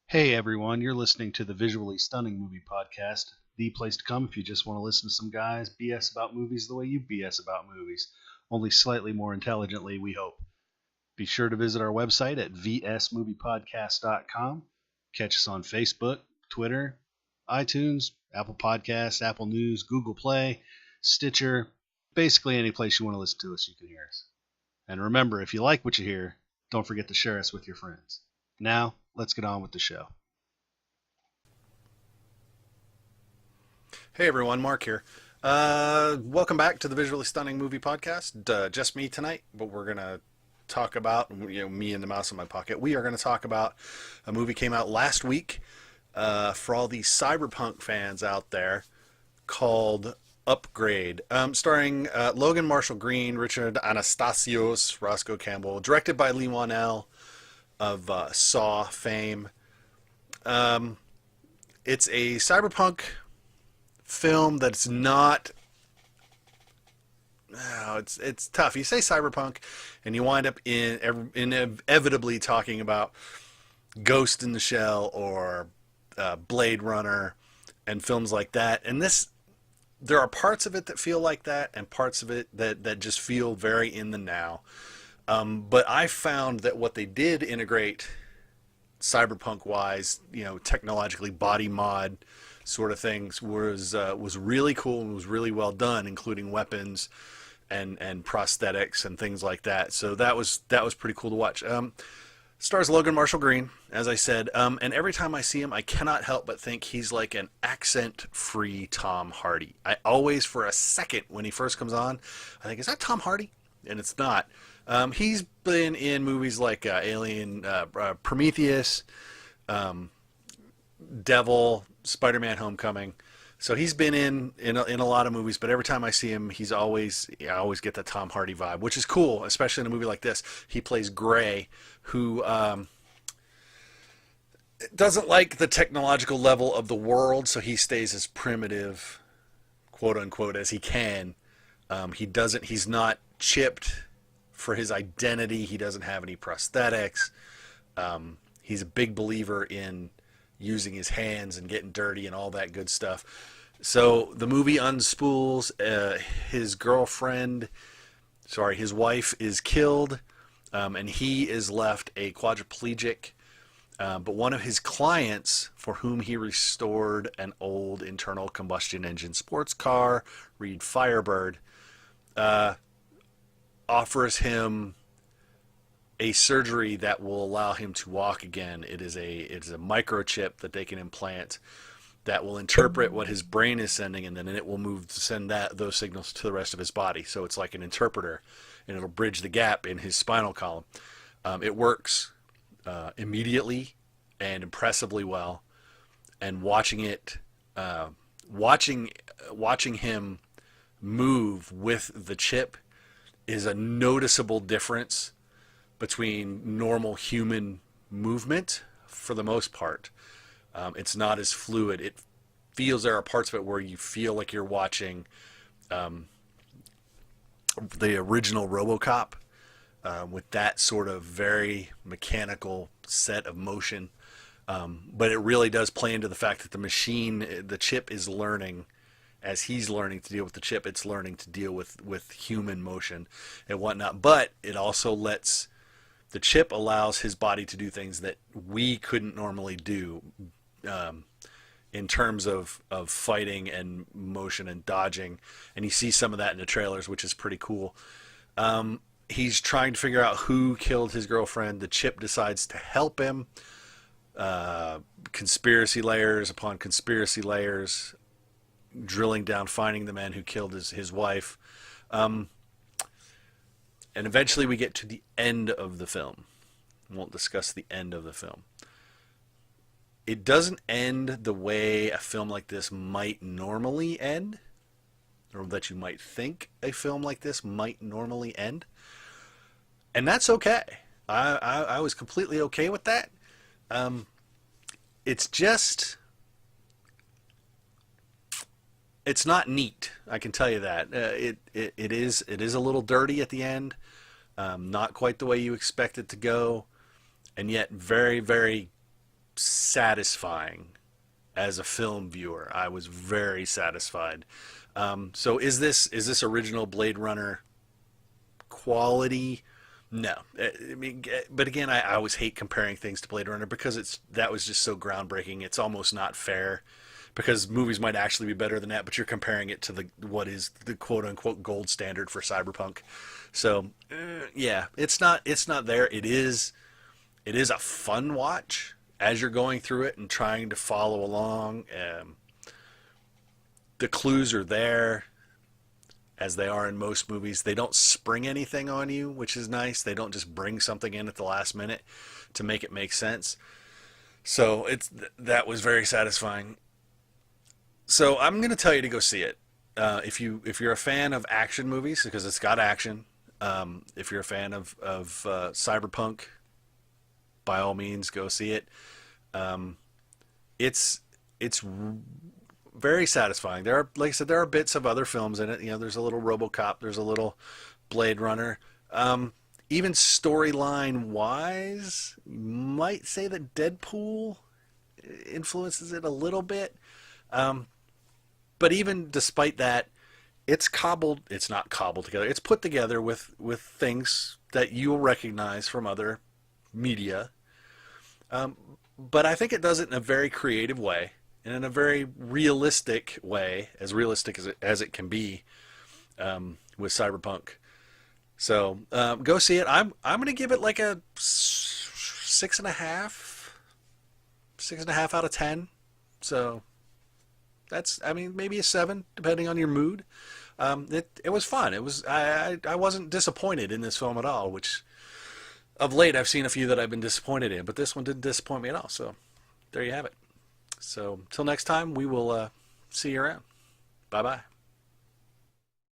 Hey everyone, you're listening to the Visually Stunning Movie Podcast, the place to come if you just want to listen to some guys BS about movies the way you BS about movies, only slightly more intelligently, we hope. Be sure to visit our website at vsmoviepodcast.com. Catch us on Facebook, Twitter, iTunes, Apple Podcasts, Apple News, Google Play, Stitcher, basically any place you want to listen to us, you can hear us. And remember, if you like what you hear, don't forget to share us with your friends. Now, let's get on with the show. Hey everyone, Mark here. Welcome back to the Visually Stunning Movie Podcast. Just me tonight, but we're gonna talk about me and the mouse in my pocket. We are gonna talk about a movie came out last week for all these cyberpunk fans out there called Upgrade, starring Logan Marshall Green, Richard Anastasios, Roscoe Campbell, directed by Leigh Whannell of Saw fame. It's a cyberpunk film that's not. Oh, it's tough. You say cyberpunk, and you wind up inevitably talking about Ghost in the Shell or Blade Runner and films like that. And this, there are parts of it that feel like that, and parts of it that just feel very in the now. But I found that what they did integrate cyberpunk wise, technologically body mod sort of things was really cool and was really well done, including weapons and prosthetics and things like that. So that was pretty cool to watch. Stars Logan Marshall Green, as I said, and every time I see him, I cannot help but think he's like an accent-free Tom Hardy. I always, for a second, when he first comes on, I think, is that Tom Hardy? And it's not. He's been in movies like Alien, Prometheus, Devil, Spider-Man: Homecoming. So he's been in a lot of movies, but every time I see him, I always get the Tom Hardy vibe, which is cool, especially in a movie like this. He plays Gray, who doesn't like the technological level of the world, so he stays as primitive, quote unquote, as he can. He's not chipped for his identity. He doesn't have any prosthetics. He's a big believer in using his hands and getting dirty and all that good stuff. So the movie unspools. His wife is killed, and he is left a quadriplegic. But one of his clients, for whom he restored an old internal combustion engine sports car, Reed Firebird, offers him a surgery that will allow him to walk again. It's a microchip that they can implant that will interpret what his brain is sending, and then it will send those signals to the rest of his body. So it's like an interpreter, and it'll bridge the gap in his spinal column. It works immediately and impressively well. And watching him move with the chip is a noticeable difference between normal human movement for the most part. It's not as fluid. It feels, there are parts of it where you feel like you're watching the original RoboCop with that sort of very mechanical set of motion. But it really does play into the fact that the chip is learning. As he's learning to deal with the chip, it's learning to deal with human motion and whatnot. But it also the chip allows his body to do things that we couldn't normally do, in terms of fighting and motion and dodging. And you see some of that in the trailers, which is pretty cool. He's trying to figure out who killed his girlfriend. The chip decides to help him. Conspiracy layers upon conspiracy layers, drilling down, finding the man who killed his wife. And eventually we get to the end of the film. We won't discuss the end of the film. It doesn't end the way a film like this might normally end, or that you might think a film like this might normally end. And that's okay. I was completely okay with that. It's just, it's not neat. I can tell you that. It is a little dirty at the end. Not quite the way you expect it to go, and yet very, very satisfying as a film viewer. I was very satisfied. So is this original Blade Runner quality? No, I mean, but again, I always hate comparing things to Blade Runner because that was just so groundbreaking. It's almost not fair because movies might actually be better than that, but you're comparing it to what is the quote unquote gold standard for cyberpunk. So yeah, it's not there. It is a fun watch as you're going through it and trying to follow along. The clues are there as they are in most movies. They don't spring anything on you, which is nice. They don't just bring something in at the last minute to make it make sense. So that was very satisfying. So I'm going to tell you to go see it. If you're a fan of action movies, because it's got action. If you're a fan of cyberpunk, by all means, go see it. It's very satisfying. There are, like I said, there are bits of other films in it. There's a little RoboCop. There's a little Blade Runner. Even storyline wise, you might say that Deadpool influences it a little bit. But even despite that, it's not cobbled together. It's put together with things that you'll recognize from other media. But I think it does it in a very creative way and in a very realistic way, as realistic as it can be, with cyberpunk. So go see it. I'm going to give it like a 6.5 out of 10. So that's, I mean, maybe a 7 depending on your mood. It was fun. I wasn't disappointed in this film at all, which of late I've seen a few that I've been disappointed in, but this one didn't disappoint me at all. So there you have it. So till next time, we will see you around. Bye bye.